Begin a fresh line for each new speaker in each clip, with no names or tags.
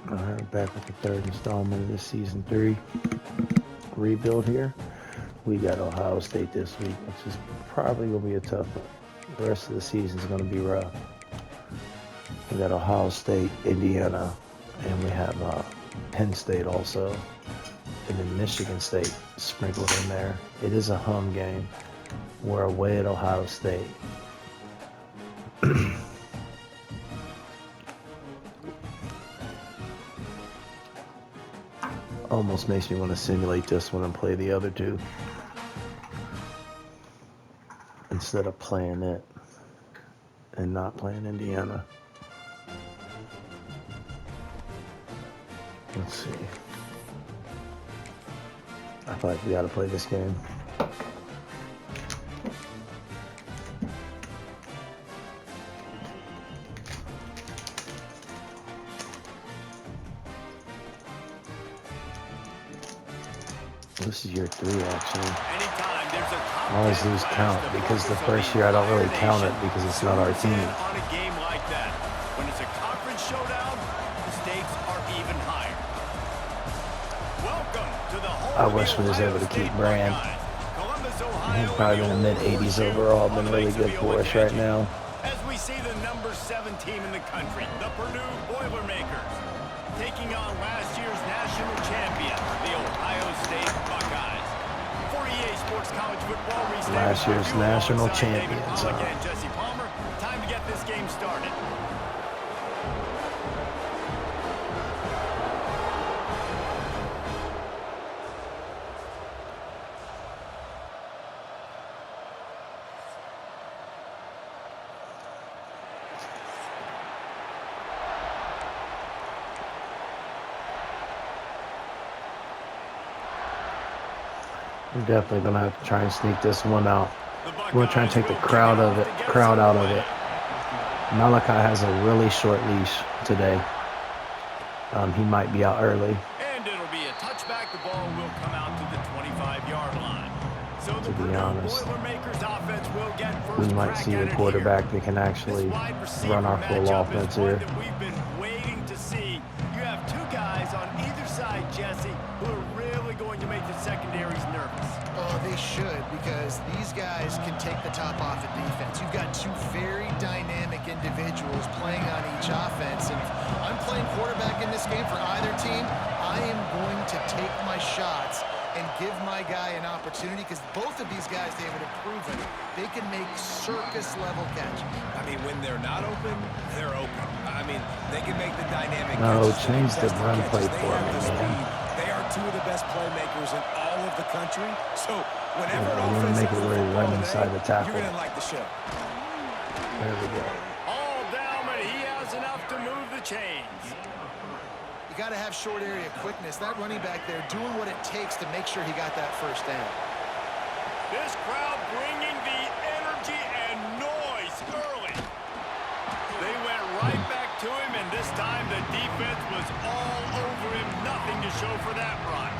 Alright, back with the third installment of this season 3 rebuild here. We got Ohio State this week, which is probably going to be a tough one. The rest of the season is going to be rough. We got Ohio State, Indiana, and we have Penn State also, and then Michigan State sprinkled in there. It is a home game. We're away at Ohio State. Almost makes me want to simulate this one and play the other two instead of playing it and not playing Indiana. Let's see. I feel like we got to play this game. This is year 3, actually. I always lose count because the first year I don't really count it because it's not our team.
On a game like that, when it's a conference showdown, the stakes are even higher. Welcome to the home.
I wish we was able to keep Brand. He's probably in the mid-80s overall. Been really good for us right now.
As we see the number 7 team in the country, the Purdue Boilermakers, taking on last year's national champion, the Ohio State Buckeyes. For EA Sports College Football,
last year's national champions.
Again, Jesse Palmer, time to get this game started.
We're definitely gonna have to try and sneak this one out. We're gonna try and take the crowd out of it. Malachi has a really short leash today. He might be out early.
And it'll be a touchback. The ball will come out to the 25-yard line. So
to be honest,
Boilermakers offense will get first
we might see a quarterback that can actually run our full offense here.
We've been waiting to see. You have 2 guys on either side, Jesse, who are really going to make the secondaries nervous.
Oh, they should, because these guys can take the top off of defense. You've got 2 very dynamic individuals playing on each offense, and if I'm playing quarterback in this game for either team, I am going to take my shots and give my guy an opportunity, because both of these guys, David, have proven they can make circus-level catches.
I mean, when they're not open, they're open. I mean, they can make the dynamic
No,
catches.
change the run play
They
for
have
me,
the
man.
speed. They are 2 of the best playmakers in all of the country. So whenever
Yeah,
an
we're gonna
offense
make it
has
where he
the
run
ball
inside
today,
the tackle.
you're going to like the show.
There we go.
All down, but he has enough to move the chains.
You got to have short area quickness. That running back there doing what it takes to make sure he got that first down.
This crowd bringing the energy and noise early. They went right back to him, and this time the defense was all over him. Nothing to show for that run.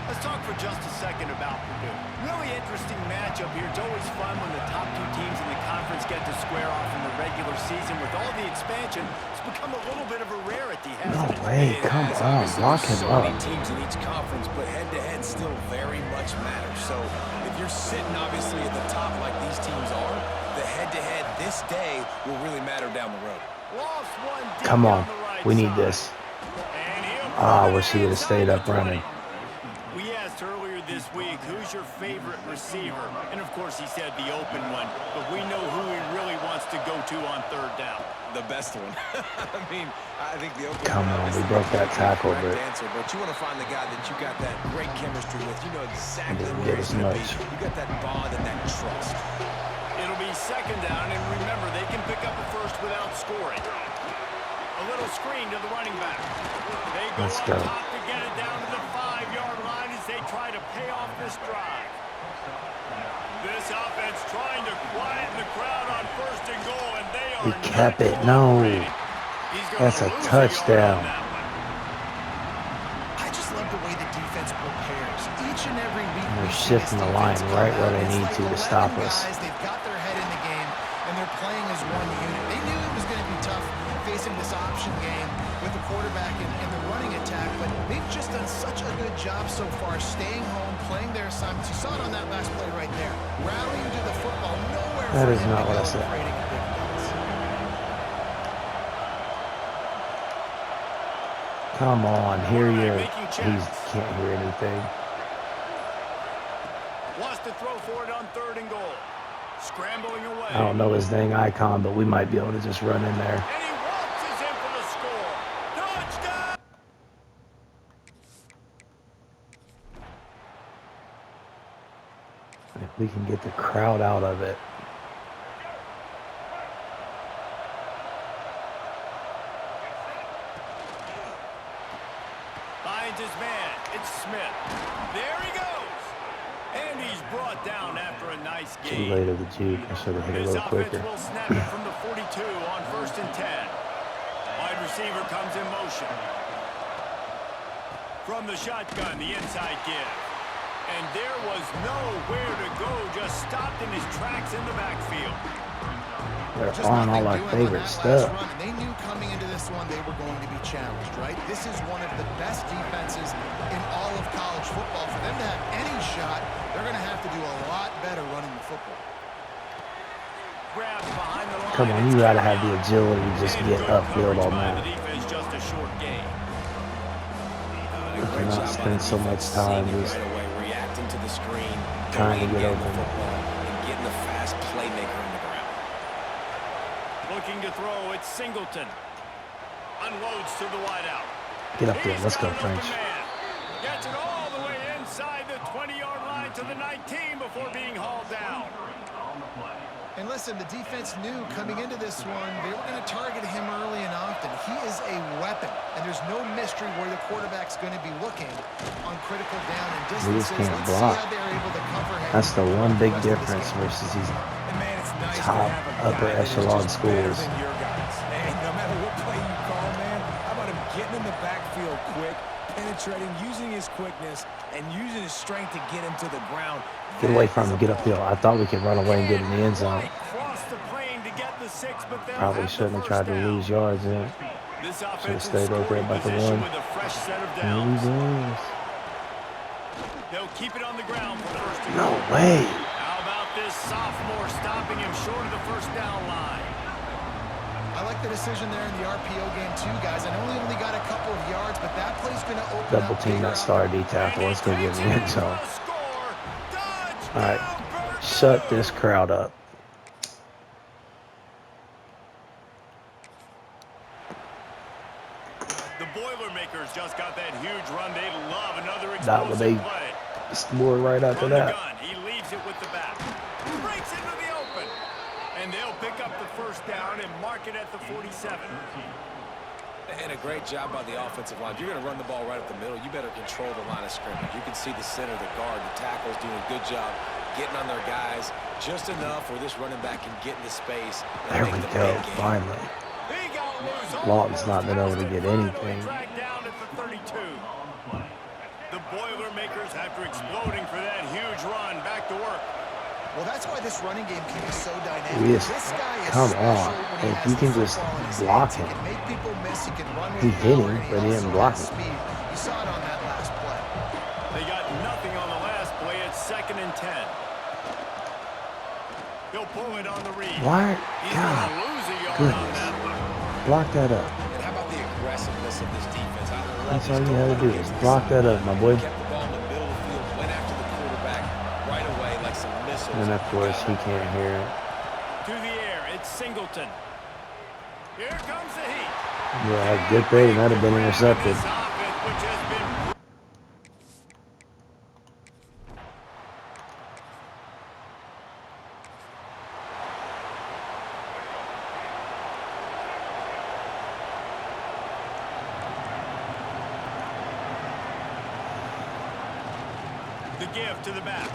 Let's talk for just a second about Purdue. Really interesting matchup here. It's always fun when the top 2 teams in the conference get to square off in the regular season. With all the expansion, it's become a little bit of a rarity, hasn't it?
No way, come on, lock him
so
up.
many teams in each conference, but head-to-head still very much matters. So if you're sitting obviously at the top like these teams are, the head-to-head this day will really matter down the road.
Lost one deep
Come on,
down the right
we need
side.
this.
And he'll
Ah, I
put it
wish he would have stayed up
inside the
running.
20. We asked earlier this week, who's your favorite receiver? And of course he said the open one, but we know who he really wants to go to on 3rd down.
The best one. I mean, I think the open
Come
one
on,
is
we
the
broke that
correct
tackle, but
answer, but you want to find the guy that you got that great chemistry with. You know exactly
didn't
where
get
he's
as
going to be.
much.
You got that bond and that trust.
It'll be 2nd down, and remember, they can pick up a first without scoring. A little screen to the running back. They go
Let's
up
go.
top to get it down to the 5-yard line as they try to pay off this drive. This offense trying to quieten the crowd on 1st and goal, and they are
we kept
not
it. No,
cooperating. He's gonna
that's a
lose yard
touchdown.
on that one.
I just love the way the defense prepares. Each and every week
They're
we see this
shifting the line
defense
right
come
where
out.
they
It's
need
like
to
11
stop us.
guys, they've got their head in the game, and they're playing as one unit. They knew it was going to be tough facing this option game with the quarterback in but they've just done such a good job so far staying home, playing their assignments. You saw it on that last play right there. Rallying to the football, nowhere
That
for
is
him
not
to
what
go
I said.
and creating a big pass.
Come on, hear you.
Making
He
checks.
can't hear anything.
Wants to throw for it on 3rd and goal. Scrambling away.
I don't know his dang icon, but we might be able to just run in there.
And he waltzes in for the score. Touchdown!
If we can get the crowd out of it.
Finds his man. It's Smith. There he goes. And he's brought down after a nice
Too
game.
late of the juke. I should have hit a
This
little
offense
quicker.
will snap it from the 42 on 1st and 10. Wide receiver comes in motion. From the shotgun, the inside give. And there was nowhere to go, just stopped in his tracks in the backfield.
They're
Just
on all
nothing
our
doing on
favorite
that
stuff.
last run, and they knew coming into this one they were going to be challenged, right? This is one of the best defenses in all of college football. For them to have any shot, they're going to have to do a lot better running the football.
Grabs behind the line.
Come on, you gotta have the agility to just get upfield on that.
The defense, just a short gain.
We cannot spend so much time just
right away, reacting to the screen,
trying to get
getting
over
the
it.
football, and getting the fast playmaker in the ground.
Looking to throw, it's Singleton. Unloads to the wideout.
Get up there.
He's
Let's go,
got an open
French.
man. Gets it all the way inside the 20-yard line to the 19 before being hauled down.
And listen, the defense knew coming into this one they were going to target him early and often. He is a weapon, and there's no mystery where the quarterback's going to be looking on critical down and
We
distances.
just can't
Let's
block.
see how they're able to cover him.
That's the one big
rest of this
difference
game.
versus these
And man, it's nice
top,
to have a
upper
guy that is
echelon
just better
schools.
than your guys. And no matter what play you call, man, how about him getting in the backfield quick, penetrating, using his quickness, and using his strength to get him to the ground.
Get away
That
from
is
him.
a
Get
ball.
upfield. I thought we could run away and get in the end zone.
Cross the plane to get the 6, but they'll
Probably
have the
shouldn't have
first
tried to
down.
lose yards in.
This
Should have
offensive
stayed right there
scoring
about the
position
one.
with a fresh set of
Here
downs.
he goes.
They'll keep it on the ground for 1st and
No
goal.
way.
How about this sophomore stopping him short of the 1st down line?
I like the decision there in the RPO game too, guys. I know he only got a couple of yards, but that play's going to open
Double
up
team
bigger
that star D tackle. Let's go get in the end zone. All right. Shut this crowd up.
The Boilermakers just got that huge run. They love another
That was
explosive
they
play.
scored right after
From the
that.
gun, he leaves it with the back. Breaks into the open. And they'll pick up the 1st down and mark it at the 47.
And a great job by the offensive line. If you're going to run the ball right up the middle, you better control the line of scrimmage. You can see the center, the guard, the tackles doing a good job getting on their guys just enough where this running back can get into space. And
There
make
we
the
go.
big game.
Finally.
He got loose.
Lawton's not been able to
Almost
get
finally
anything.
dragged down at the 32. The Boilermakers, after exploding for that huge run, back to work.
Well, that's why this running game can be so dynamic.
We just-
This guy is
come
special
on.
when he
If
has
you can
the
just
football in his
block
hands. He
him.
can make people miss. He can run with
He hit
power,
him,
and
but he didn't
also
block
has
him.
speed. You saw it on that last play.
They got nothing on the last play. It's 2nd and 10. He'll pull it on the read.
Why?
He's
God.
going to lose a yard on
Goodness.
that one.
Block that up.
And how about the aggressiveness of this defense? I love
That's
this
all you
going
had to do
against
is
the
block
zone.
that up, my boy.
Kept the ball in the middle of the field, went after the quarterback right away like some missiles.
And of course, he can't hear it.
To the air, it's Singleton. Here comes the heat.
Yeah, good thing. That'd have been intercepted.
This offense, which has been the give to the back.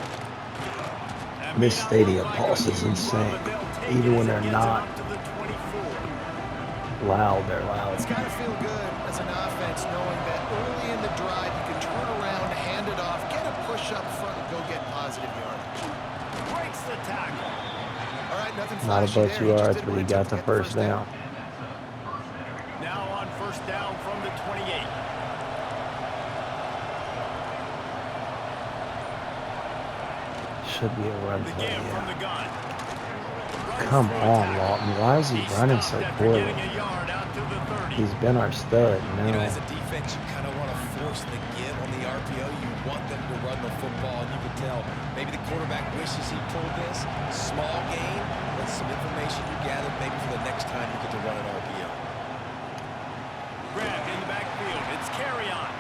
That may
This
not
stadium
look like
pulse
a
is
huge
insane.
run, but they'll take
Even
it
when
as it
they're
gets
not
up to the 24.
loud, they're loud.
It's got to feel good as an offense knowing that early in the drive you can turn around, hand it off, get a push up front, and go get positive yardage.
Breaks the tackle.
All right, nothing
Not a
flashy
bunch
there.
of
He just
yards,
did
but
what
he
it took
got
to
the
get
first down.
Now on 1st down from the 28.
Should be a run
The
play,
give from the
yeah.
gun.
Come on, Lawton. Why is he running so
After
poorly?
getting a yard out to the 30.
He's been our stud.
You know,
Now
as a defense, you kind of want to force the give on the RPO. You want them to run the football, and you can tell maybe the quarterback wishes he pulled this. Small gain, but some information you gathered maybe for the next time you get to run an RPO.
Grabbed in the backfield. It's carry on.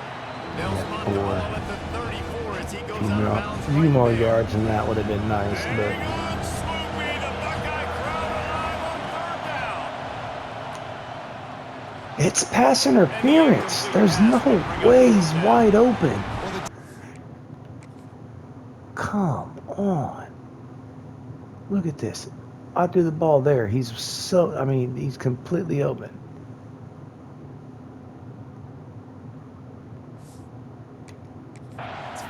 They'll spot the ball at the 34 as he goes out of bounds.
a few more yards than that would have been nice, but
Hang on, Sloopy. The Buckeye crowd alive on third down.
it's pass interference. There's no way he's wide open. Come on. Look at this. I threw the ball there. He's completely open.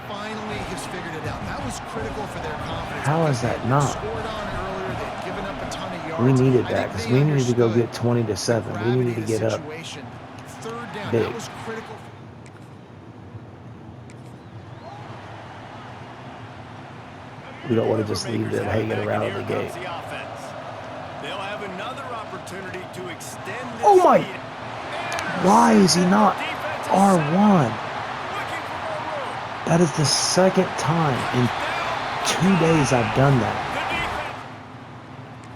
Finally has figured it out. That was critical for their confidence.
How is that not?
Scored on earlier. They'd given up a ton of yards.
We needed
I
that
think
because
they
we needed to go
understood
get 20 to 7. We needed to
the
get up
situation. Third down.
big.
That was critical.
We don't want to just leave them hanging around the gate.
They'll have another opportunity to extend this
Oh my!
lead.
Why is he not R1?
Looking for more room.
That is the second time in 2 days I've done that.
The defense.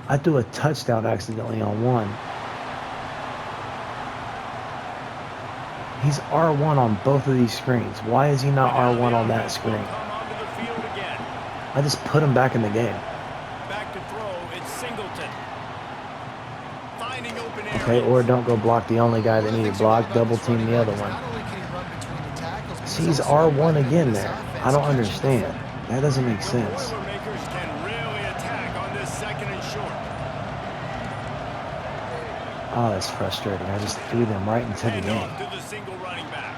I threw a touchdown accidentally on one. He's R1 on both of these screens. Why is he not R1 on that screen?
Come onto the field again.
I just put him back in the game.
Back to throw. It's Singleton. Finding open areas.
Okay, or don't go block the only guy that needed blocked. Double team the other one.
Not only can he run between the tackles, but
He's R1 again there. I don't understand. That doesn't make sense.
Boilermakers can really attack on this second and short.
Oh, that's frustrating. I just threw them right into the
Hand
game.
off to the single running back.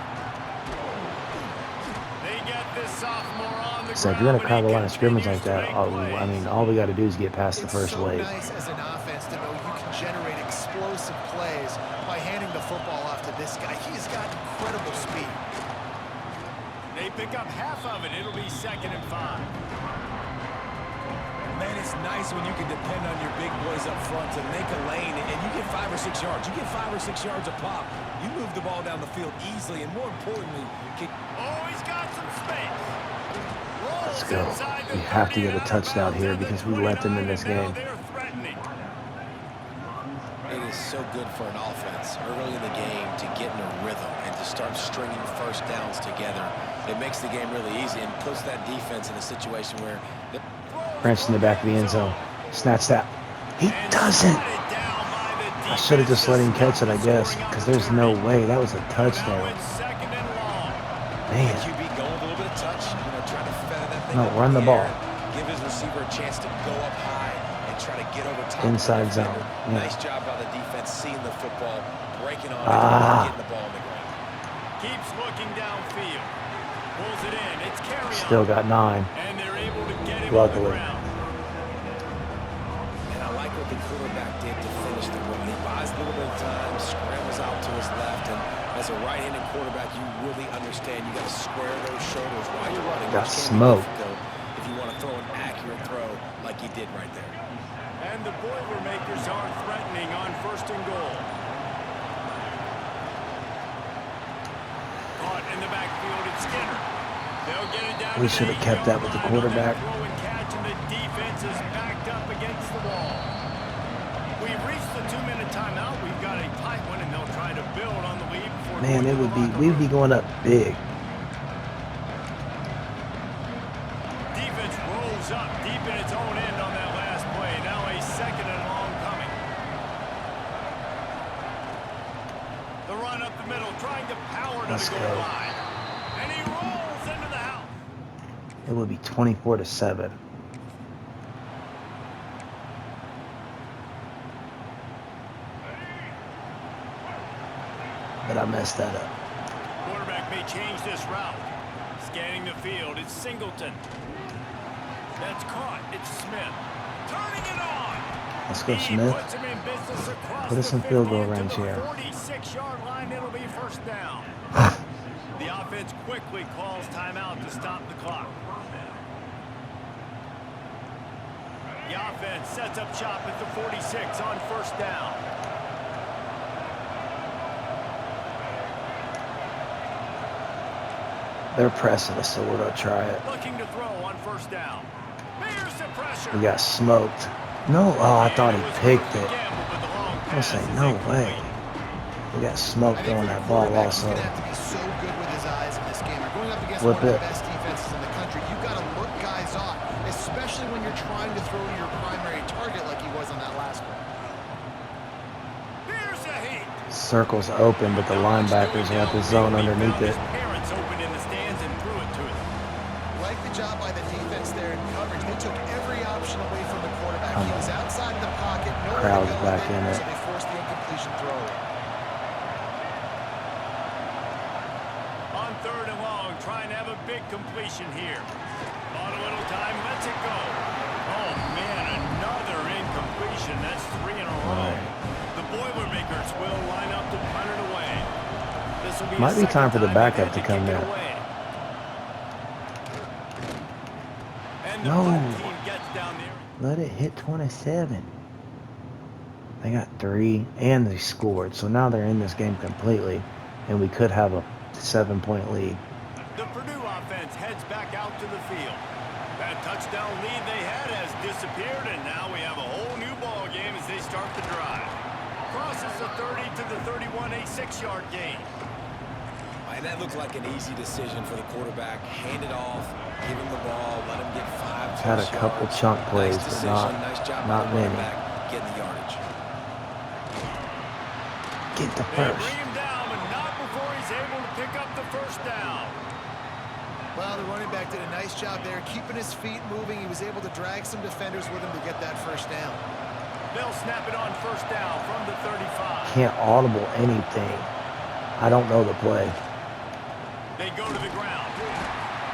They get this sophomore on the
So if you're going to
ground,
call the
and he
line of scrimmage like
continues
that,
to make plays.
all we got to do is get past the first
it's so
wave.
nice as an offense to know you can generate explosive plays by handing the football off to this guy. He's got incredible speed.
They pick up half of it. It'll be 2nd and 5.
Man, it's nice when you can depend on your big boys up front to make a lane, and you get 5 or 6 yards. You get 5 or 6 yards a pop. You move the ball down the field easily, and more importantly,
Oh, he's got some space.
Let's go. We have to get a touchdown here because we let them in this game.
They're threatening.
it is so good for an offense early in the game to get in a rhythm and to start stringing first downs together. It makes the game really easy and puts that defense in a situation where
Branch in the back of the end zone. Snatch that. He doesn't. I should have just let him catch it, I guess, because there's no way. That was a touchdown. Man.
QB going with a little bit of touch, trying to feather that thing
No,
up
run
in
the ball.
air, give his receiver a chance to go up high and try to get over top.
Inside
of the
zone.
defender.
Yeah.
Nice job by the defense seeing the football, breaking on it,
Ah.
getting the ball on the ground.
Keeps looking downfield. Pulls it in. It's carry on.
Still got 9.
And they're able to get him
Luckily.
on the ground.
And I like what the quarterback did to finish the run. He buys a little bit of time, scrambles out to his left, and as a right-handed quarterback, you really understand you got to square those shoulders while you're running.
Got
which can be
smoked.
difficult if you want to throw an accurate throw like he did right there.
And the Boilermakers are threatening on 1st and goal. Caught in the backfield, it's Skinner. They'll get it down.
We should have kept that with the quarterback.
Throw and catch, and the defense is backed up against the wall. We've reached the 2-minute timeout. We've got a tight one, and they'll try to build on the lead before
Man,
going to the locker
we'd
room.
be going up big.
Defense rolls up deep in its own end on that last play. Now a 2nd and long coming. The run up the middle, trying to power to
Let's
the goal
go.
line. And he rolls into the house.
It would be 24-7. But I messed that up.
Quarterback may change this route. Scanning the field, it's Singleton. That's caught. It's Smith. Turning it on.
Let's go,
He
Smith.
puts him in business across
Put us
the
in field
50
goal
into
range
the
here.
46-yard line. It'll be 1st down. The offense quickly calls timeout to stop the clock. The offense sets up shop at the 46 on first down.
They're pressing us, so we're going to try it.
Looking to throw on first down. There's the pressure.
We got smoked. No, oh, I thought he picked it. I was saying, no way. We got smoked on that ball also.
He's going to have to be so good with his eyes in this game. You're going up against
Flip
one of
it.
the best defenses in the country. You've got to look guys off, especially when you're trying to throw to your primary target like he was on that last one.
There's a heat.
Circle's open, but the linebackers have the zone underneath it.
Parents open in the stands and threw it to him.
Like the job by the defense there in coverage. They took every option away from the quarterback. He was outside the pocket.
Crowd's back in it.
So they forced the incompletion throw.
On third and long, trying to have a big completion here. On a little time, lets it go. Oh, man, another incompletion. That's 3 in a row. The Boilermakers will line up to punt it away. This will be
Might be time for the backup to come in. No. Let it hit 27. They got 3, and they scored. So now they're in this game completely, and we could have a 7-point lead.
The Purdue offense heads back out to the field. That touchdown lead they had has disappeared, and now we have a whole new ball game as they start the drive. Crosses the 30 to the 31, a 6-yard gain.
And that looked like an easy decision for the quarterback. Hand it off, give him the ball, let him get 5
Had a couple chunk plays,
nice
but
decision, nice job by
not
the running
many.
back, getting the yardage.
Get the
They
first.
bring him down, but not before he's able to pick up the first down.
Well, the running back did a nice job there, keeping his feet moving. He was able to drag some defenders with him to get that first down.
They'll snap it on first down from the 35.
Can't audible anything. I don't know the play.
They go to the ground.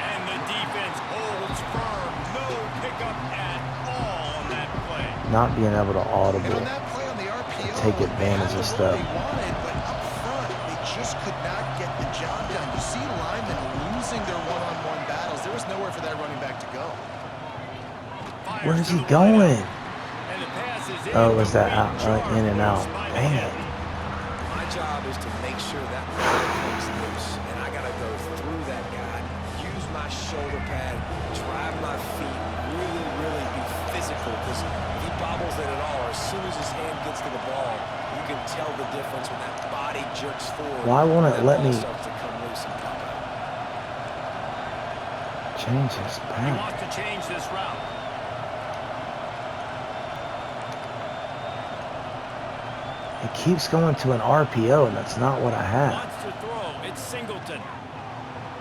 And the defense holds firm. No pickup at all on that play.
Not being able to
And
audible.
on that play on the RPO,
Take advantage
they
of
had
stuff.
what they wanted, but up front, they just could not get the job done. You see linemen losing their one-on-one battles. There was nowhere for that running back to go.
Where is he going?
And the pass is
Oh, was that out, in and out? Dang it.
My job is to make sure that ball comes loose, and I got to go through that guy, use my shoulder pad, drive my feet, really be physical, because if he bobbles it at all, as soon as his hand gets to the ball, you can tell the difference when that body jerks forward.
Why won't it
and that
let
ball
me
starts to come loose and pop out.
change his
He
path?
wants to change this route.
It keeps going to an RPO, and that's not what I had.
Wants to throw. It's Singleton.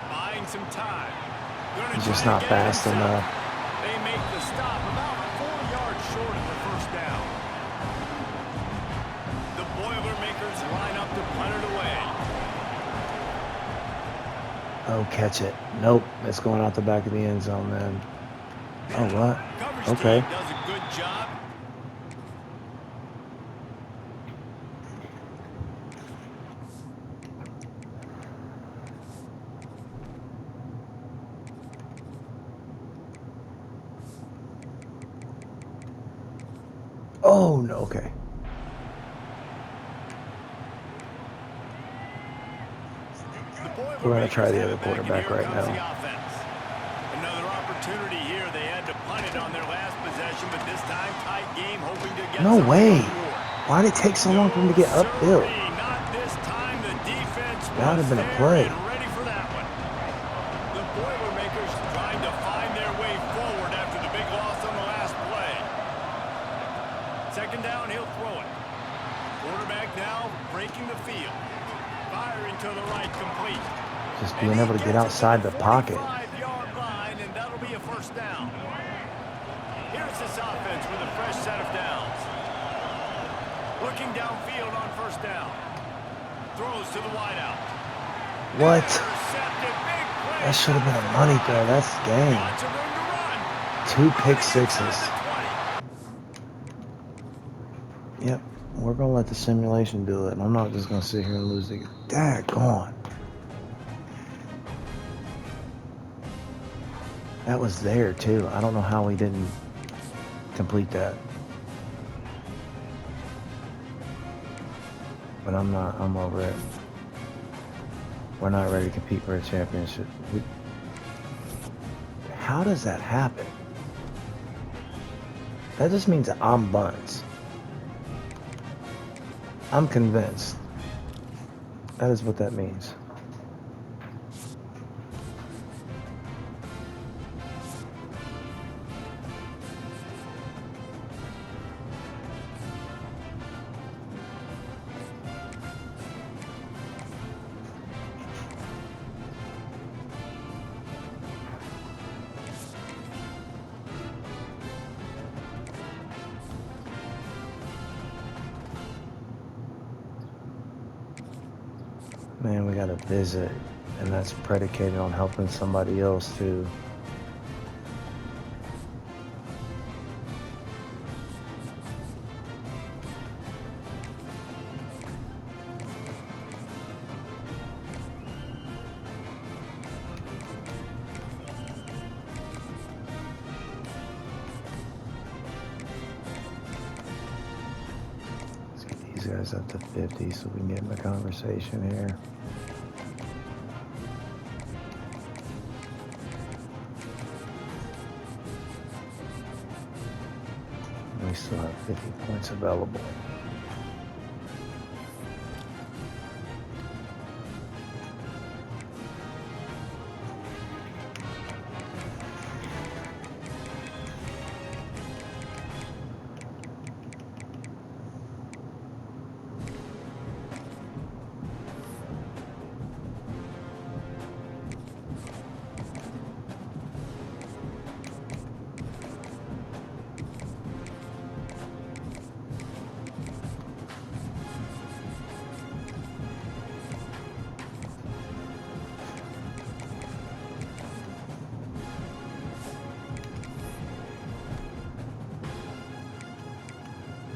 Buying some time. Gonna
He's just
try to
not
get it
fast
himself.
enough.
They make the stop about 4 yards short of the first down. The Boilermakers line up to punt it away.
Oh, catch it. Nope. It's going out the back of the end zone then. Oh, what?
Coverage
Okay.
team does a good job.
Oh, no. Okay. We're going to try the other quarterback right now.
Another opportunity here. They had to punt it on their last possession, but this time tight game, hoping to get
No
some
way.
reward.
Why did it take so long for him to get upfield?
Sirree, not this time. The defense
That would have
was
been a
there
play.
and ready for that one. The Boilermakers trying to find their way forward after the big loss on the last play. Second down, he'll throw it. Quarterback now breaking the field. Firing to the right, complete.
Just being able to get outside the pocket.
45-yard line, and that'll be a first down. Here's this offense with a fresh set of downs. Looking downfield on first down. Throws to the wideout.
What?
Intercepted, big play.
That should have been a money throw. That's the game.
Lots of room to run.
2 pick sixes. Yep. We're going to let the simulation do it. I'm not just going to sit here and lose the... Daggone. That was there, too. I don't know how we didn't complete that. But I'm not. I'm over it. We're not ready to compete for a championship. How does that happen? That just means that I'm buns. I'm convinced. That is what that means. Man, we got a visit, and that's predicated on helping somebody else too. Let's get these guys up to 50 so we can get in the conversation here. We still have 50 points available.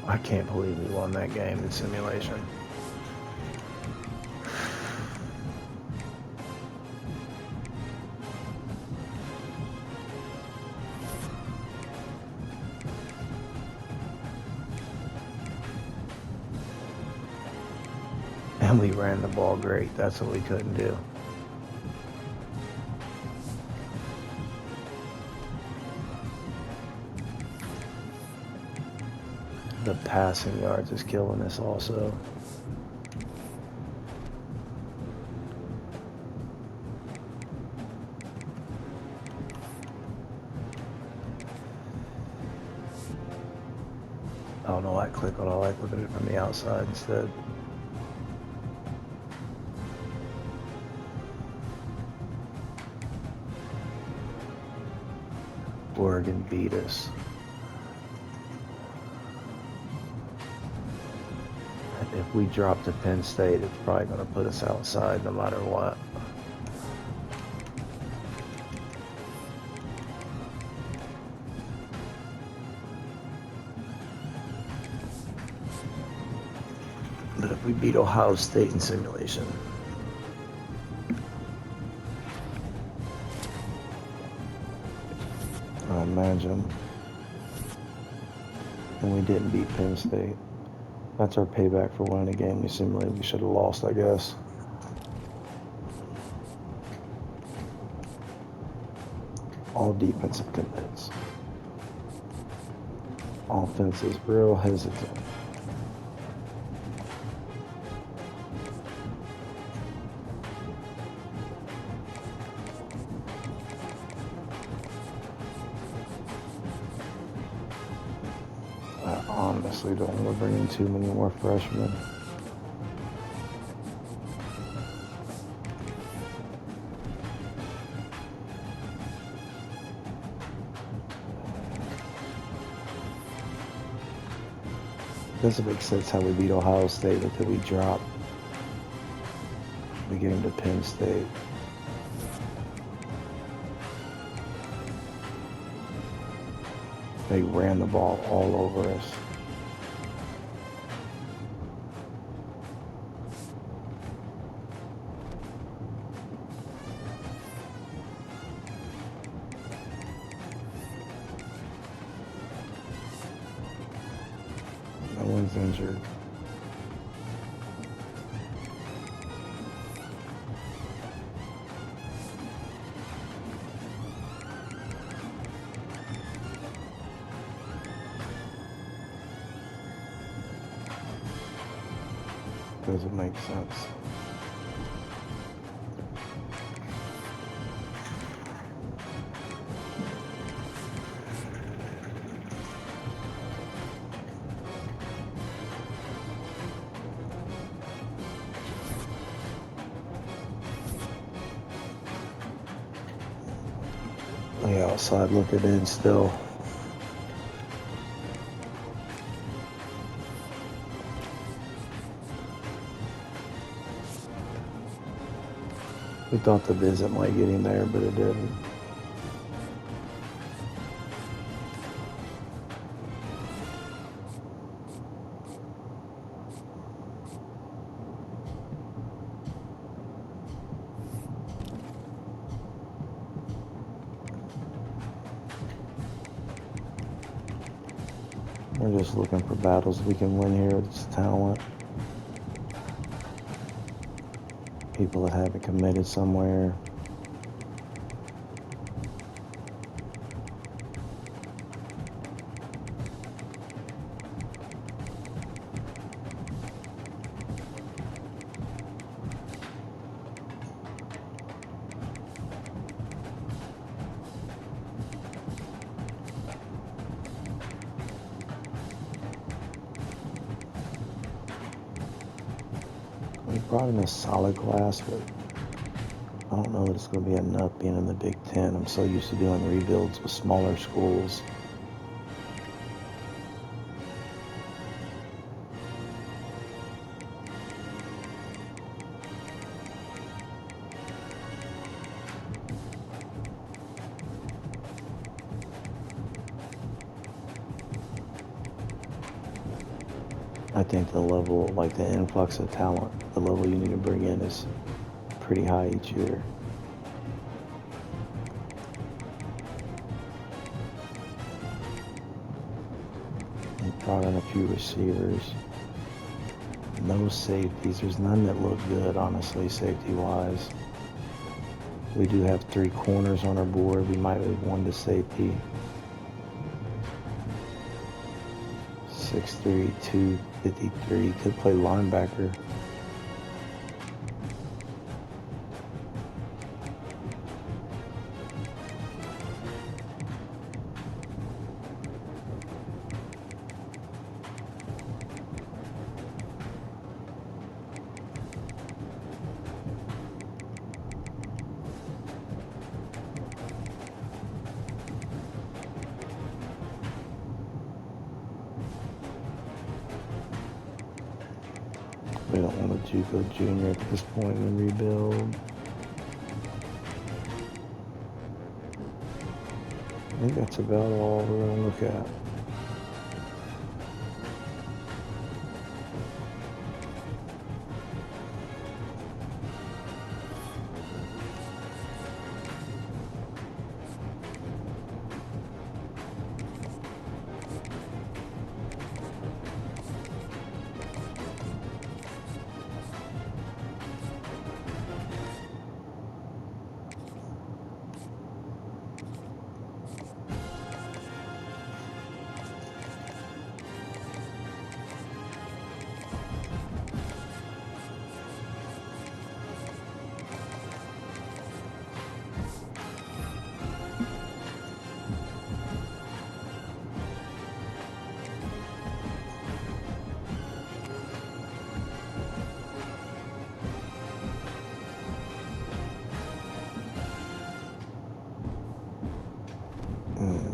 I can't believe we won that game in simulation. And we ran the ball great. That's what we couldn't do. The passing yards is killing us also. Oh no, I click on. I like looking at it from the outside instead. Oregon beat us. If we drop to Penn State, it's probably going to put us outside no matter what. But if we beat Ohio State in simulation, I imagine, and we didn't beat Penn State. That's our payback for winning a game we simulated. We should have lost, I guess. All defensive commits. Offense is real hesitant. I honestly don't want to bring in too many more freshmen. Doesn't make sense how we beat Ohio State, but then we drop. We get into Penn State. They ran the ball all over us. one's injured. Doesn't make sense. Lay outside looking in still. We thought the visit might get him there, but it didn't. We're just looking for battles we can win here. It's talent. People that haven't committed somewhere. We brought in a solid class, but I don't know that it's going to be enough being in the Big Ten. I'm so used to doing rebuilds with smaller schools. I think the level, like the influx of talent, the level you need to bring in is pretty high each year. We brought in a few receivers. No safeties. There's none that look good, honestly, safety-wise. We do have 3 corners on our board. We might have 1 to safety. 6'3", 253. Could play linebacker. We don't want a JUCO junior at this point in the rebuild. I think that's about all we're going to look at.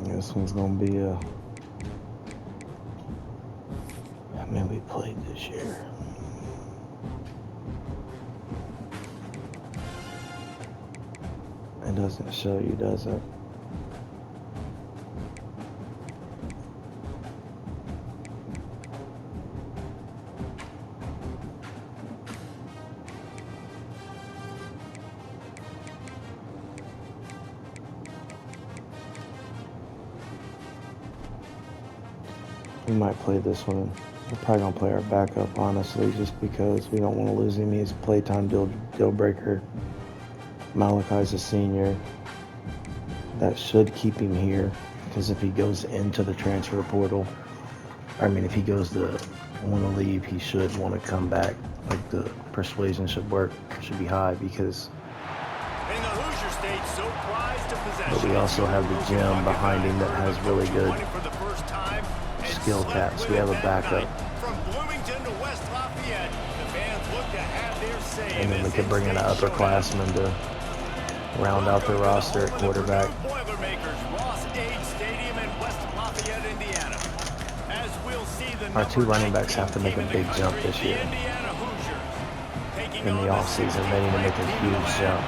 This one's gonna be a. I mean, we played this year. It doesn't show you, does it? We might play this one We're probably going to play our backup, honestly, just because we don't want to lose him. He's a playtime deal breaker. Malachi's a senior. That should keep him here, because if he goes into the transfer portal, if he goes to want to leave, he should want to come back. Like, the persuasion should be high, because
And the Hoosier stayed so prized to possession.
but we also have the gym behind him that has really good skill caps. We have a backup.
From Bloomington to West Lafayette, the fans look to have their say.
And then we could bring in an upperclassman to round out the roster at quarterback.
Boilermakers, Ross Age Stadium in West Lafayette, Indiana. As we'll see, the
Our two running backs have to make a big jump this year. In the offseason, they need to make a huge jump.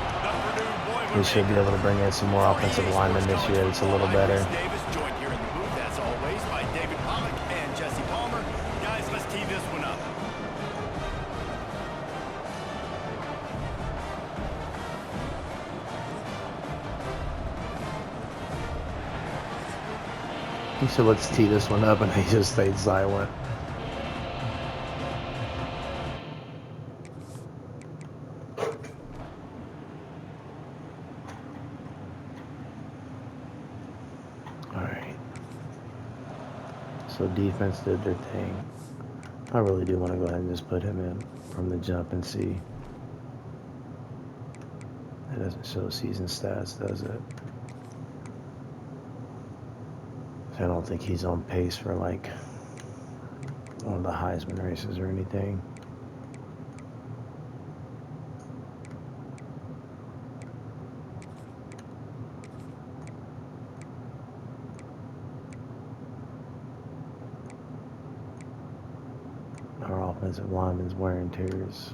We should be able to bring in some more offensive linemen this year. It's a little better.
Davis joined here in the booth, as always, by David Pollock and Jesse Palmer. Guys, let's tee this one up.
He said, let's tee this one up, and he just stayed silent. Alright. So defense did their thing. I really do want to go ahead and just put him in from the jump and see. It doesn't show season stats, does it? I don't think he's on pace for like one of the Heisman races or anything. Our offensive lineman's wear and tear is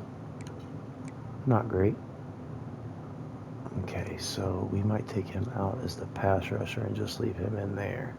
not great. Okay, so we might take him out as the pass rusher and just leave him in there.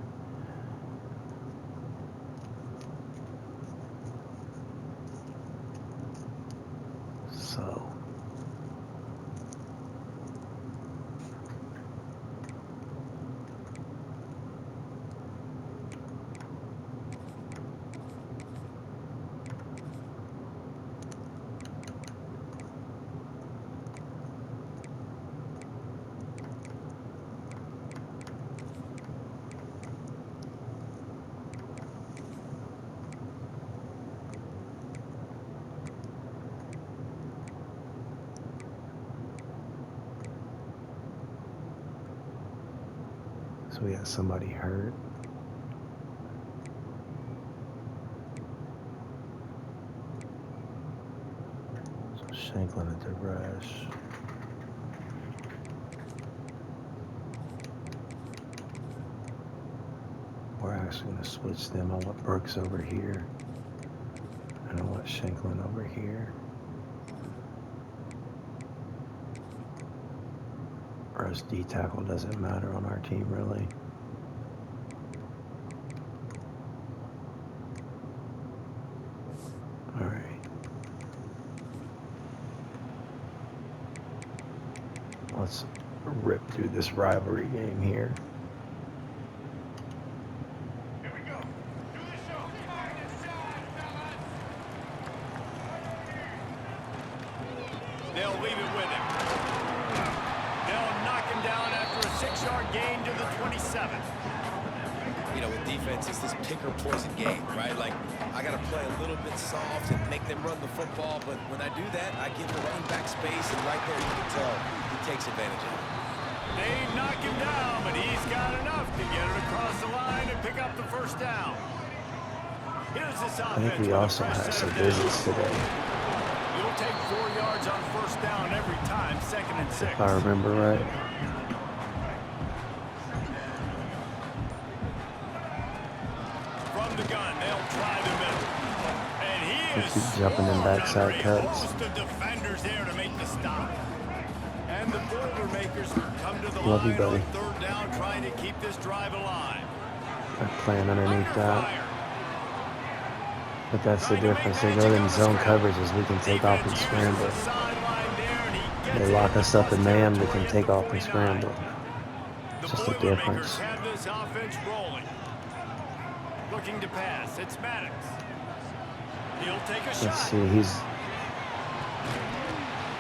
So we got somebody hurt. So Shanklin at the rush. We're actually going to switch them. I want Brooks over here. And I want Shanklin over here. Or as D tackle doesn't matter on our team, really. All right. Let's rip through this rivalry game here.
They'll leave it with him. They'll knock him down after a 6-yard gain to the 27.
You know, with defense, it's this pick or poison game, right? Like, I got to play a little bit soft and make them run the football, but when I do that, I give the running back space, and right there you can tell he takes advantage of it.
They knock him down, but he's got enough to get it across the line and pick up the first down. Here's this offense.
I think we also had some visits today.
You'll take 4 yards on first down every time, 2nd and 6.
If I remember right.
From the gun, they'll try the middle. And he is
keep jumping in backside cuts.
host of defenders there to make the stop. And the Boilermakers come to the
Love you,
line
buddy.
on 3rd down, trying to keep this drive alive.
They're playing underneath
Under
that.
fire.
But that's the difference. They go in zone coverages, we can take off and scramble. They lock us up in man, we can take off and scramble. It's just a difference.
Have this offense rolling. Looking to pass. It's Maddox. He'll take a
Let's
shot.
see.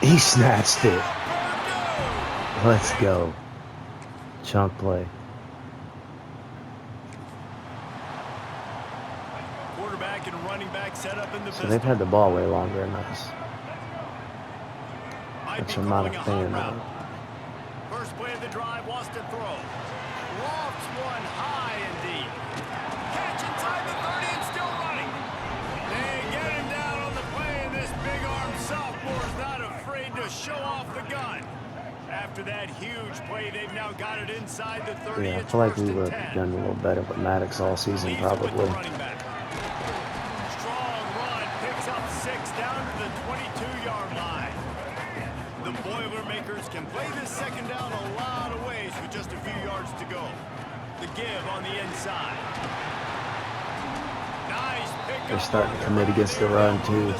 He snatched it. Let's go. Chunk play.
Quarterback and running back set up in the
So they've had the ball way longer than us, which I'm not a fan of.
First play of the drive, wants to throw. Lofts one high and deep. Catch inside the 30 and still running. They get him down on the play, and this big-arm sophomore is not afraid to show off the gun. After that huge play, they've now got it inside the 30.
Yeah, I feel like we would have done a little better with Maddox all season, probably.
Strong run, picks up 6 down to the 22-yard line. The Boilermakers can play this second down a lot of ways with just a few yards to go. The give on the inside. Nice pick.
They're starting to commit against the run, too,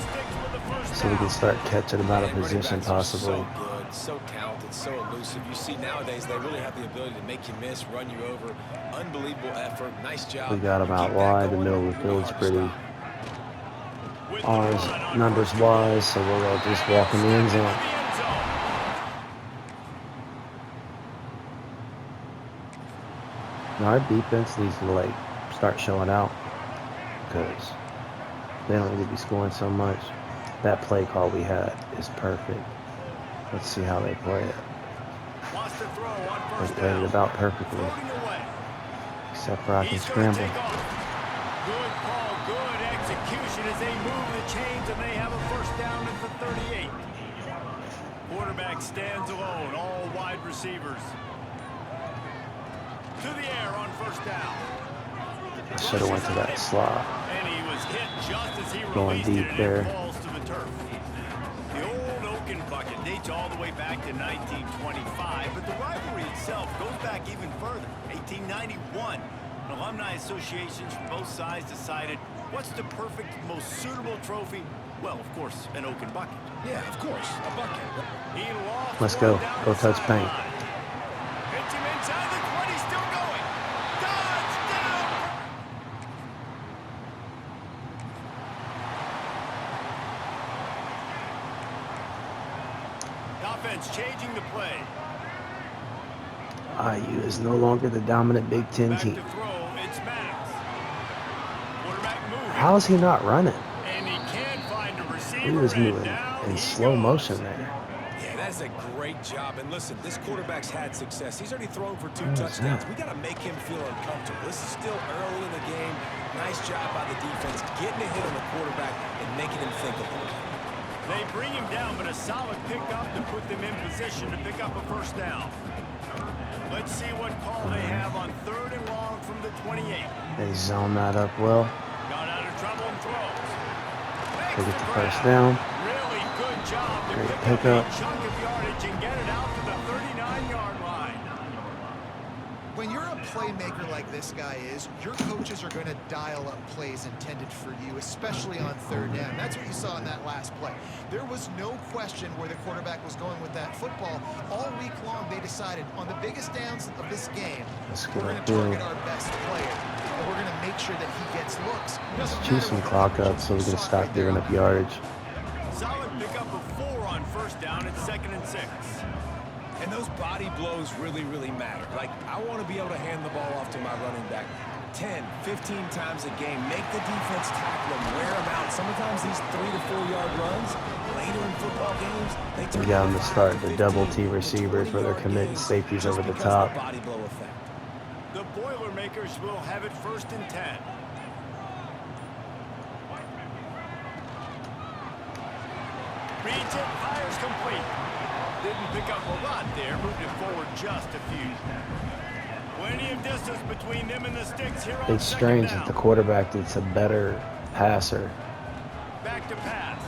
so we can start catching them out of position, possibly.
So good, so talented, so elusive. You see nowadays they really have the ability to make you miss, run you over. Unbelievable effort. Nice job.
We got them out wide. The middle of the field's pretty ours, numbers-wise, so we're all just walking the end zone. Our defense needs to, like, start showing out because they don't need to be scoring so much. That play call we had is perfect. Let's see how they play it. They played it about perfectly, except for I can scramble.
Good call, good execution as they move the chains, and they have a first down at the 38. Quarterback stands alone, all wide receivers. To the air on first down.
I should have went to that slot.
And he was hit just as he
Going deep
it
there.
falls to the turf. The old Oaken bucket dates all the way back to 1925, but the rivalry itself goes back even further. 1891. Alumni associations from both sides decided what's the perfect, most suitable trophy? Well, of course, an Oaken bucket.
Yeah, of course, a bucket.
He lost.
Let's go. Go touch paint.
Hits him inside the 20, still going. Touchdown! Offense changing the play.
IU is no longer the dominant Big Ten
Back
team.
to throw, it's Maddox. Quarterback moving.
How is he not running?
And he can find a receiver.
He was
and
moving
down
in
he
slow
goes.
motion there.
Yeah, that's a great job. And listen, this quarterback's had success. He's already thrown for 2
What is
touchdowns.
that?
We got to make him feel uncomfortable. This is still early in the game. Nice job by the defense, getting a hit on the quarterback and making him think a little.
They bring him down, but a solid pickup to put them in position to pick up a first down. Let's see what call they have on 3rd and long from the 28.
They zone that up well.
Got out of trouble and throws.
They get the first down.
Really good job to
Great
pick
pickup.
up a chunk of yardage and get it out to the 39-yard line.
When you're a playmaker like this guy is, your coaches are going to dial up plays intended for you, especially on 3rd down. That's what you saw in that last play. There was no question where the quarterback was going with that football. All week long, they decided on the biggest downs of this game, we're going to target our best player, and we're going to make sure that he gets looks.
Let's chew some clock up so we can stop giving up yardage.
Solid pickup of 4 on first down at 2nd and 6.
And those body blows really, really matter. Like, I want to be able to hand the ball off to my running back 10, 15 times a game. Make the defense tackle them, wear them out. Sometimes these 3 to 4 yard runs, later in football games, they turn.
We got them to start the double T receivers where they're committing safeties over the top.
Body blow effect.
The Boilermakers will have it 1st and 10. Reads it, fires complete. Didn't pick up a lot there, moved it forward just a few. Plenty of distance between them and the sticks here on
It's strange that the quarterback that's a better passer
back to pass.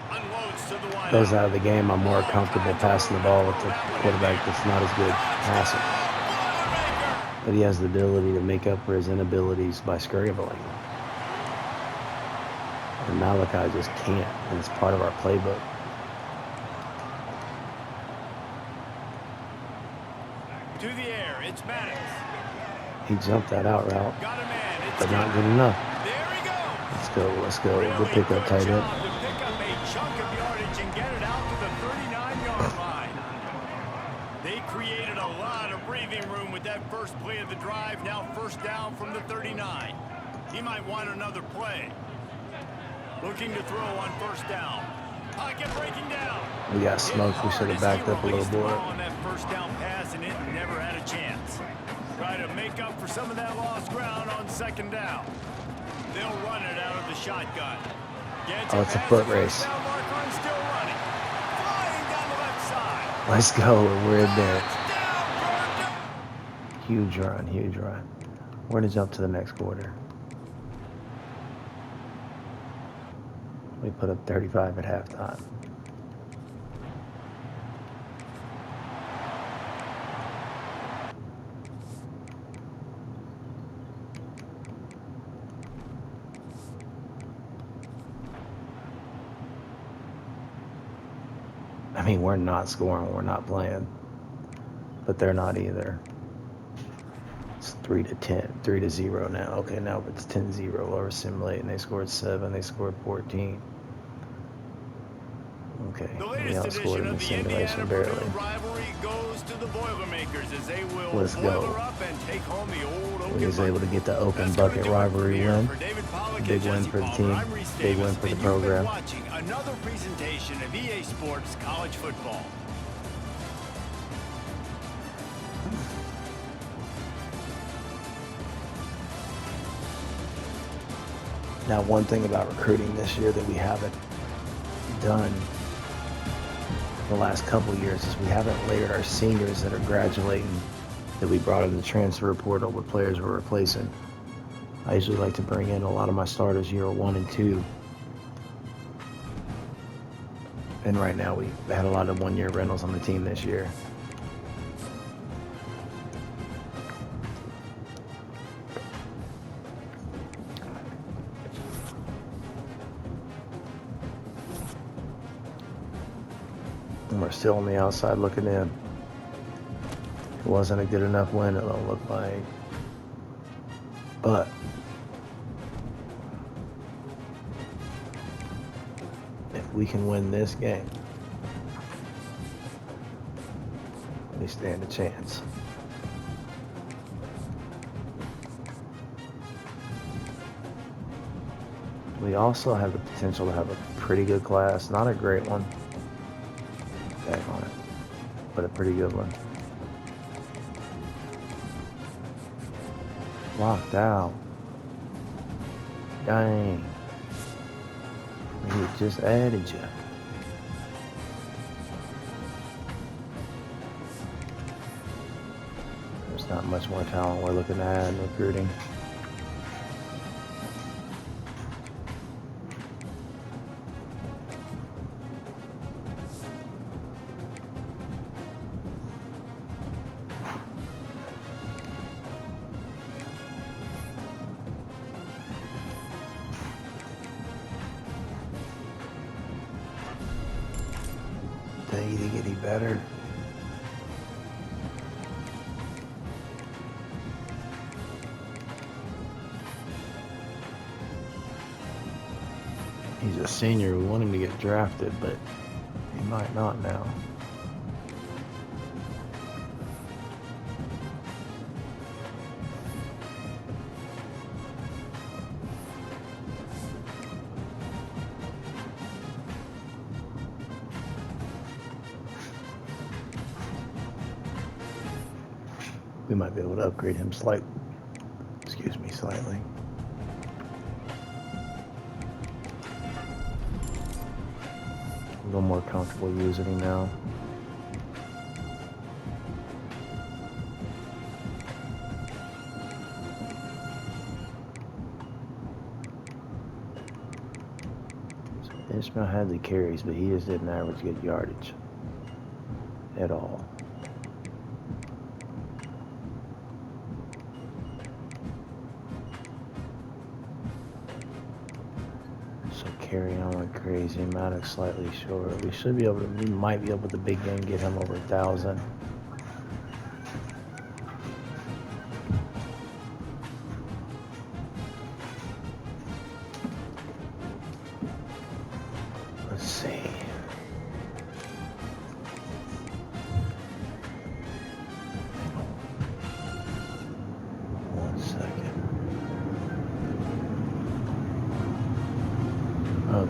Unloads to the wide
goes out of the game. I'm more comfortable passing the ball with the quarterback that's not as good passer. But he has the ability to make up for his inabilities by scrambling. And Malachi just can't, and it's part of our playbook.
To the air, it's Maddox.
He jumped that out route,
Got a man, it's
but not good enough.
There he goes.
Let's go. Let's go.
Really
Good pickup,
good
tight end.
job to pick up a chunk of yardage and get it out to the 39-yard line. They created a lot of breathing room with that first play of the drive. Now first down from the 39. He might want another play. Looking to throw on first down. Pocket breaking down.
We got smoked. We should have backed up a little more.
On that first down pass, and it never had a chance. Try to make up for some of that lost ground on second down. They'll run it out of the shotgun.
Oh, it's a foot race.
Still running. Flying down the left side.
Let's go. We're in there. Huge run. Huge run. We're going to jump to the next quarter. We put up 35 at halftime. I mean, we're not scoring, we're not playing, but they're not either. It's 3-10, 3-0 now. Okay, now it's 10-0 over Simulate, and they scored 7, they scored 14. Okay, we outscored in the simulation barely.
Rivalry goes to the Boilermakers as they will
Let's go.
up and take home the old
We was able to get the open bucket rivalry win. Big win for the team. Big win for the program.
Watching another presentation of EA Sports College Football.
Now, one thing about recruiting this year that we haven't done the last couple of years is we haven't layered our seniors that are graduating that we brought in the transfer portal with players we're replacing. I usually like to bring in a lot of my starters year 1 and 2. And right now we had a lot of one-year rentals on the team this year. And we're still on the outside looking in. It wasn't a good enough win, it don't look like. But if we can win this game, we stand a chance. We also have the potential to have a pretty good class, not a great one. Back on it, but a pretty good one. Locked out. Dang. He just added you. There's not much more talent we're looking at in recruiting. Did he get any better? He's a senior. We want him to get drafted, but he might not now. We might be able to upgrade him slightly. Slightly. A little more comfortable using him now. So Ishmael had the carries, but he just didn't average good yardage at all. Carry on like crazy. Maddox slightly short. We should be able to. We might be able to big game get him over 1,000.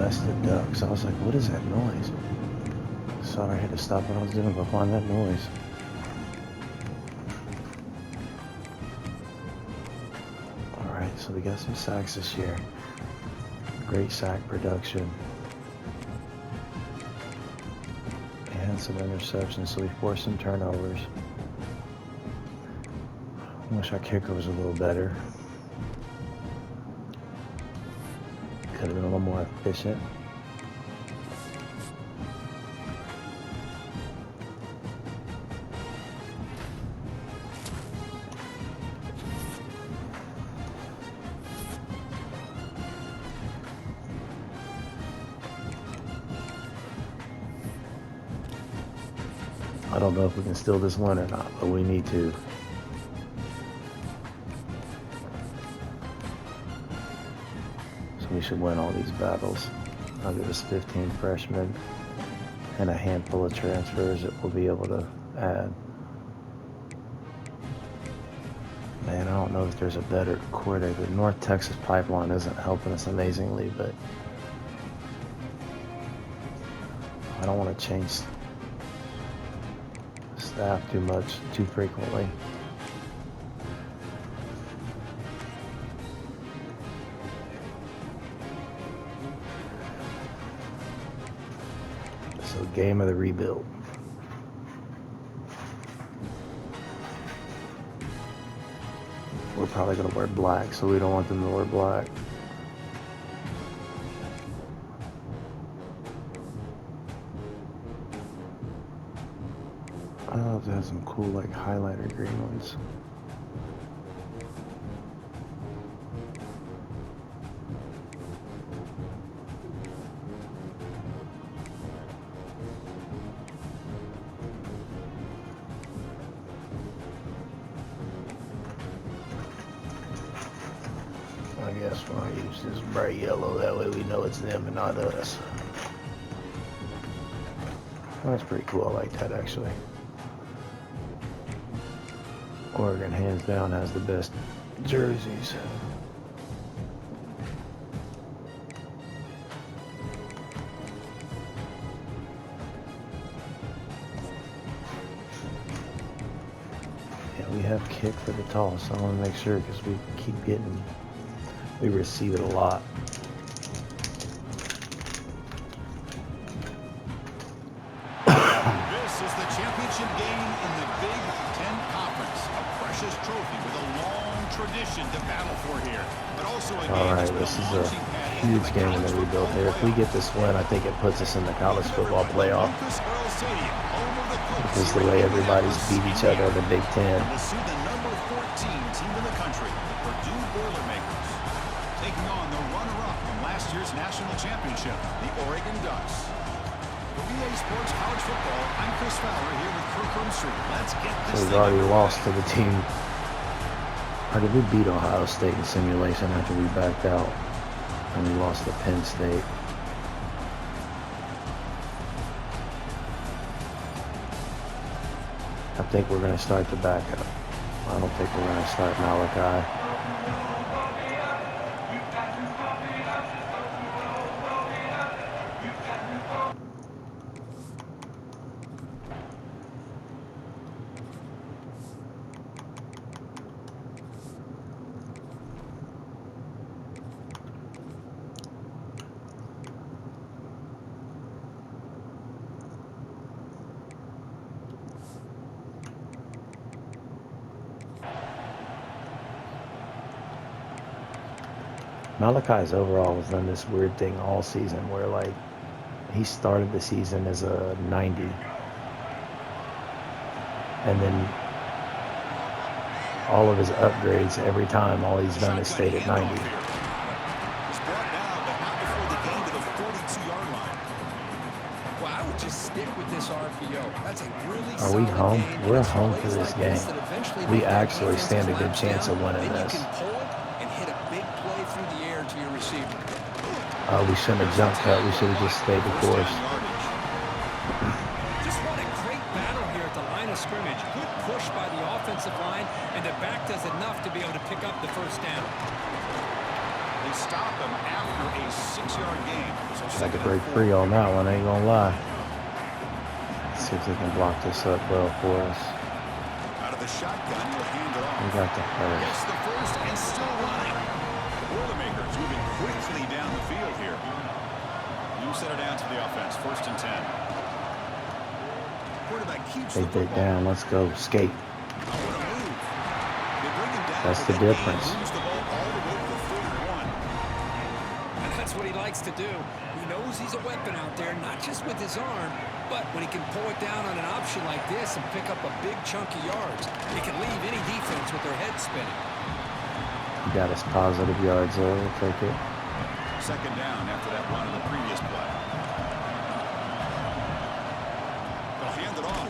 that's the Ducks. I was like, what is that noise? Sorry, I had to stop what I was doing to find that noise. Alright, so we got some sacks this year. Great sack production. And some interceptions, so we forced some turnovers. I wish our kicker was a little better. Could have been a little more efficient. I don't know if we can steal this one or not, but we need to. So we should win all these battles. I'll give us 15 freshmen and a handful of transfers that we'll be able to add. Man, I don't know if there's a better coordinator. The North Texas pipeline isn't helping us amazingly, but I don't want to change staff too much, too frequently. So game of the rebuild. We're probably going to wear black, so we don't want them to wear black. I don't know if they have some cool like highlighter green ones. I guess we'll use this bright yellow, that way we know it's them and not us. That's pretty cool, I like that actually. Oregon, hands down, has the best jerseys. Yeah, we have kick for the toss. I want to make sure because we keep getting, we receive it a lot.
This is the championship game in the Big Ten Conference. A precious trophy with a long tradition to battle for here. But also a game
Alright, this is a huge game that we built here. If we get this win, I think it puts us in the college football playoff. Because the way everybody's beat each other in the Big Ten.
We'll see the number 14 team in the country, the Purdue Boilermakers, taking on the runner-up from last year's national championship, the Oregon Ducks. For EA Sports College Football, I'm Chris Fowler here with Kirk Street. Let's get this
We've already lost to the team. Or did we beat Ohio State in simulation after we backed out? And we lost to Penn State. I think we're going to start the backup. I don't think we're going to start Malachi. Malachi's overall has done this weird thing all season where like he started the season as a 90 and then all of his upgrades every time all he's done is stayed at 90. Are we home? We're home for this game. We actually stand a good chance of winning this. We shouldn't have jump cut. We should have just stayed the course.
Just what a great battle here at the line of scrimmage. Good push by the offensive line, and the back does enough to be able to pick up the first down.
They stop him after a 6-yard gain. So
Had to
second
break
and 4.
free on that one, ain't gonna lie. Let's see if they can block this up well for us.
Out of the shotgun, he'll hand it off.
We got the first.
Gets the first and still running. The Boilermakers moving quickly down the field here. You set it down to the offense. 1st and 10. Quarterback keeps
They
the
bit
football.
down. Let's go. Skate.
Oh, what a move. They bring him down
That's
for
the
that
difference.
gain. Moves the ball all the way to the 31.
And that's what he likes to do. He knows he's a weapon out there, not just with his arm, but when he can pull it down on an option like this and pick up a big chunk of yards, he can leave any defense with their head spinning.
He got us positive yards there. We'll take it.
2nd down after that run in the previous play. They'll hand it off.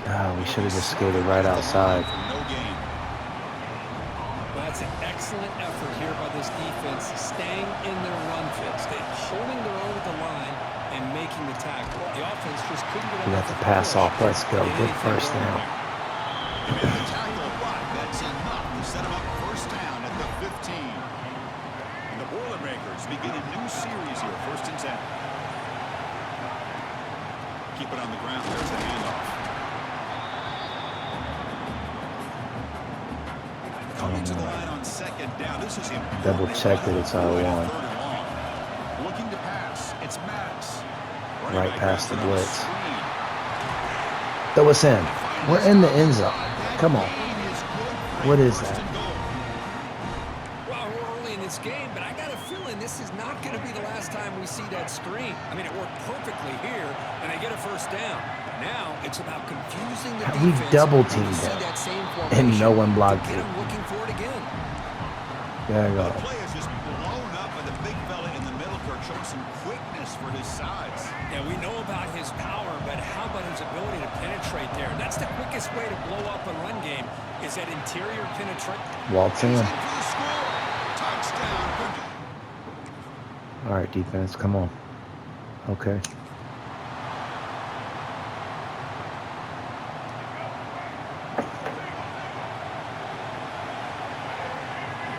God, we should have just skated right outside.
No gain.
Well, that's an excellent effort here by this defense, staying in their run fits, holding their own at the line and making the tackle. The offense just couldn't get
We got
enough
the
of
pass
push
off. Let's go.
to get
Good
anything
first
going.
down.
They made the tackle, but that's enough to set him up 1st down at the 15. And the Boilermakers begin a new series here, 1st and 10. Keep it on the ground. There's the handoff. Coming to the line on 2nd down. This is important.
Double check that it's our one.
3rd and long. Looking to pass. It's Maddox. Running
Right
back
past the
out on
blitz.
screen.
Throw us in. We're in the end zone. Come on.
Gain is good for
What
a
is
1st
that?
and goal.
Well, we're early in this game, but I got a feeling this is not going to be the last time we see that screen. I mean, it worked perfectly here, and they get a 1st down. Now it's about confusing the
We
defense.
double
when
teamed
you see
him,
that same
and no
formation
one blocked
to get
it.
him looking for it again.
There you
The
go.
play is just blown up by the big fella in the middle, Kirk, showing some quickness for his size.
Yeah, we know about his power, but how about his ability to penetrate there? That's the quickest way to blow up a run game, is that interior penetration.
Waltz in.
He's in for the score. Touchdown, Purdue.
All right, defense. Come on. Okay.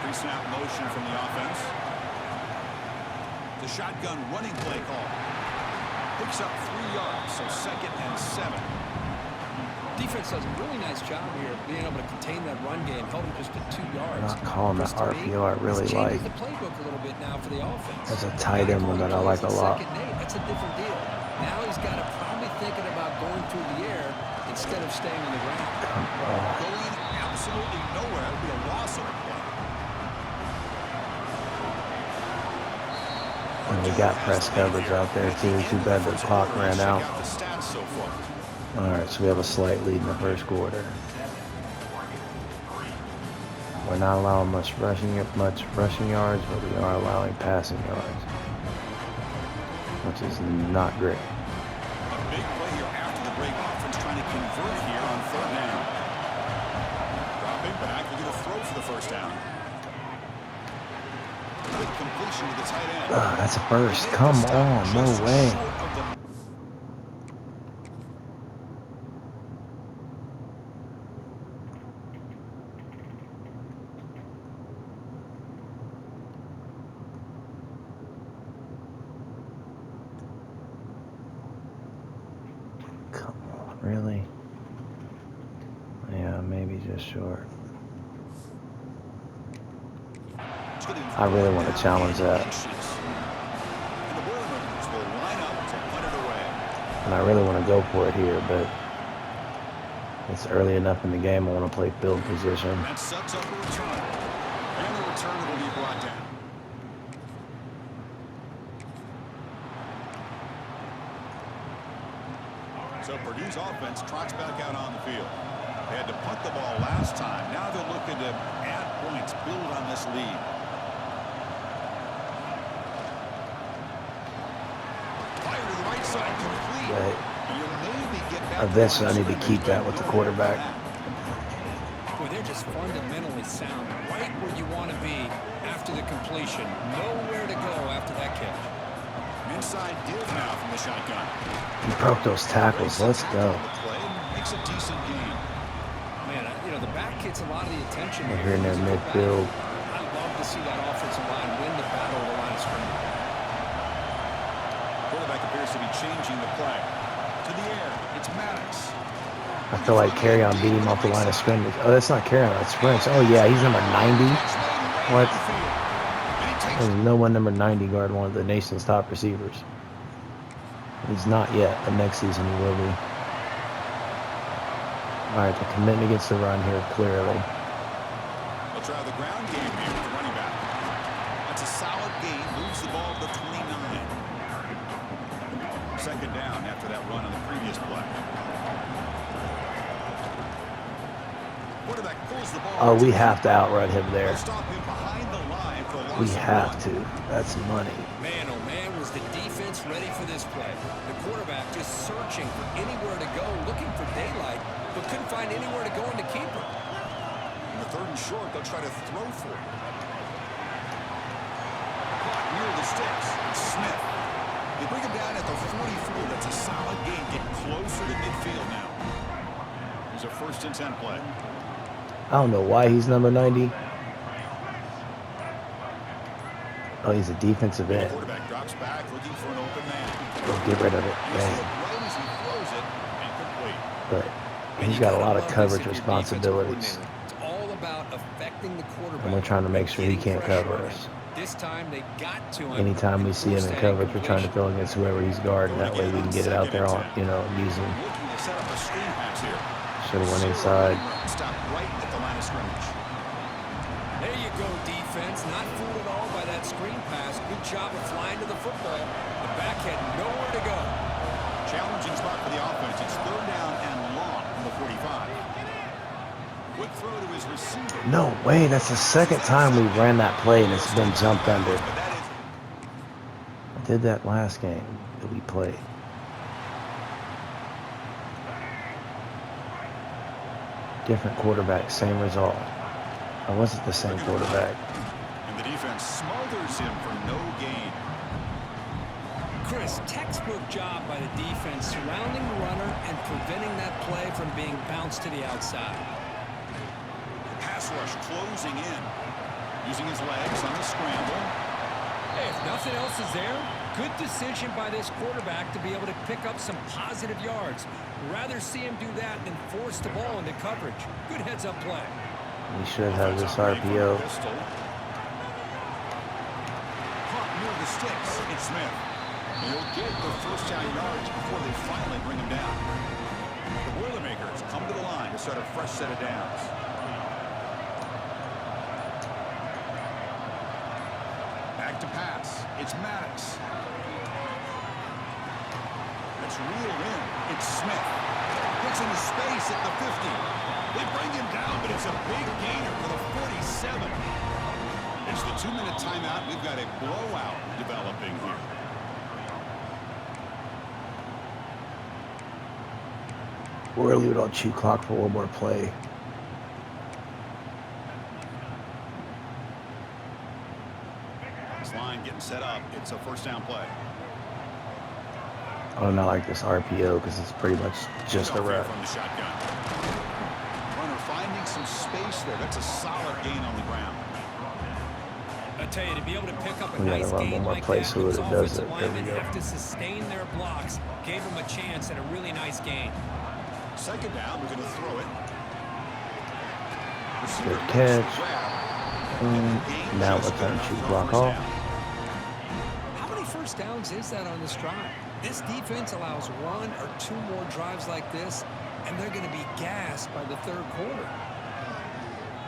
Pre-snap motion from the offense. The shotgun running play call. Picks up 3 yards, so 2nd and 7.
Defense does a really nice job here of being able to contain that run game, held him just at 2 yards.
Not calling that
Chris, to me,
RPO I really
this
like.
changes the playbook a little bit now for the offense.
That's a tight end one that I like a lot.
Second and 8, that's a different deal. Now he's got to probably thinking about going through the air instead of staying on the ground.
Going absolutely nowhere. That would be a loss of a play.
And we got press coverage out there too. Too bad the clock ran out.
Check out the stats so far.
All right, so we have a slight lead in the 1st quarter. We're not allowing much rushing yards, but we are allowing passing yards, which is not great.
A big play here after the break. Offense trying to convert here on 3rd down. Dropping back, we're going to throw for the 1st down. Good completion to the tight end.
That's a first. Come on, no way. Come on, really? Yeah, maybe just short. I really want to challenge that.
And the Boilermakers will line up to punt it away.
And I really want to go for it here, but it's early enough in the game. I want to play field position.
That sets up a return. And the return will be brought down. So Purdue's offense trots back out on the field. They had to punt the ball last time. Now they're looking to add points, build on this lead. Fire to the right side, complete.
Right.
And you'll maybe get back
Eventually, I need to keep that with the quarterback.
Boy, they're just fundamentally sound, right where you want to be after the completion. Nowhere to go after that catch.
Inside give now from the shotgun.
He broke those tackles. Let's go.
Makes a decent gain.
Man, the back gets a lot of the attention.
We're here in their midfield.
I love to see that offensive line win the
appears to be changing the play. To the air, it's Maddox.
I feel like Carrion beat him off the line of scrimmage. Oh, that's not Carrion, that's French. Oh, yeah, he's number 90. What? There's no one number 90 guard one of the nation's top receivers. He's not yet, but next season he will be. All right, the commitment against the run here, clearly.
They'll try the ground game here with the running back. That's a solid gain, moves the ball to the 29. Second down after that run on the previous play. Quarterback pulls the ball.
Oh, we have to outrun him there.
They'll stop him behind the line for a loss
We
of
have
one.
to. That's money.
Man, oh man, was the defense ready for this play. The quarterback just searching for anywhere to go, looking for daylight, but couldn't find anywhere to go in the keeper.
In the third and short, they'll try to throw for it. Clock near the sticks. It's Smith. They bring him down at the 44. That's a solid gain. Get closer to midfield now. Here's a 1st and 10 play.
I don't know why he's number 90. Oh, he's a defensive
The
end.
quarterback drops back looking for an open man.
We'll get rid of it.
You see
Dang.
it right as he throws it. Incomplete.
But
And
he's
you
got a
gotta
lot of
love this
coverage
if you're defensive
responsibilities.
coordinator. It's all about affecting the quarterback.
And we're trying to make sure he
getting
can't
pressure
cover
on
us.
him. This time they got to him.
Anytime we
and
see him
forced
in
that
coverage, we're trying to
incompletion.
throw against whoever he's guarding. That way we can get it out there on, you know, and use him.
Looking to set up a screen pass here.
Should have went inside.
Stop right at the line of scrimmage.
There you go, defense. Not fooled at all by that screen pass. Good job of flying to the football. The back had nowhere to go.
Challenging spot for the offense. It's 3rd down and long from the 45. Quick throw to his receiver.
No way. That's the second time we ran that play and it's been jumped under.
But that is
I did that last game that we played. Different quarterback, same result. I wasn't the same quarterback.
and the defense smothers him for no gain.
Chris, textbook job by the defense surrounding the runner and preventing that play from being bounced to the outside.
Pass rush closing in. Using his legs on the scramble.
Hey, if nothing else is there, good decision by this quarterback to be able to pick up some positive yards. Rather see him do that than force the ball into coverage. Good heads-up play.
We should have this
Offensive break
RPO.
from the pistol. Caught near the sticks. It's Smith. He'll get the 1st down yards before they finally bring him down. The Boilermakers come to the line to start a fresh set of downs. Back to pass. It's Maddox. That's reeled in. It's Smith. Gets into space at the 50. They bring him down, but it's a big gainer for the 47. It's the 2-minute timeout. We've got a blowout developing here.
We're leaving on chew clock for one more play.
This line getting set up. It's a 1st down play.
Oh, not like this RPO because it's pretty much just a rep.
From the shotgun. Runner finding some space there. That's a solid gain on the ground.
I tell you, to be able to pick up a
We gotta
nice
run
gain
one more
like
play
that,
so
those
that it does
offensive
it. There we
linemen
go.
have to sustain their blocks. Gave them a chance at a really nice gain.
2nd down. We're going to throw it.
Good catch. Now let's turn chew clock off.
How many 1st downs is that on this drive? This defense allows 1 or 2 more drives like this, and they're going to be gassed by the 3rd quarter.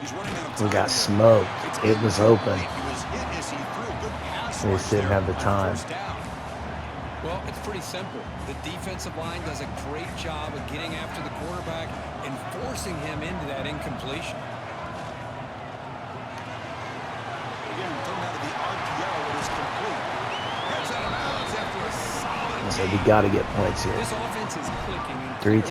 He's running out of
We
time
got
here.
smoked.
It's
It was open.
He was hit as he threw a good pass
They
rush
just didn't
there
have the
on
time.
1st down.
Well, it's pretty simple. The defensive line does a great job of getting after the quarterback and forcing him into that incompletion.
Again, thrown out of the RPO. It is complete. Heads out of bounds after a solid
So we got to get points here.
This offense is clicking.
3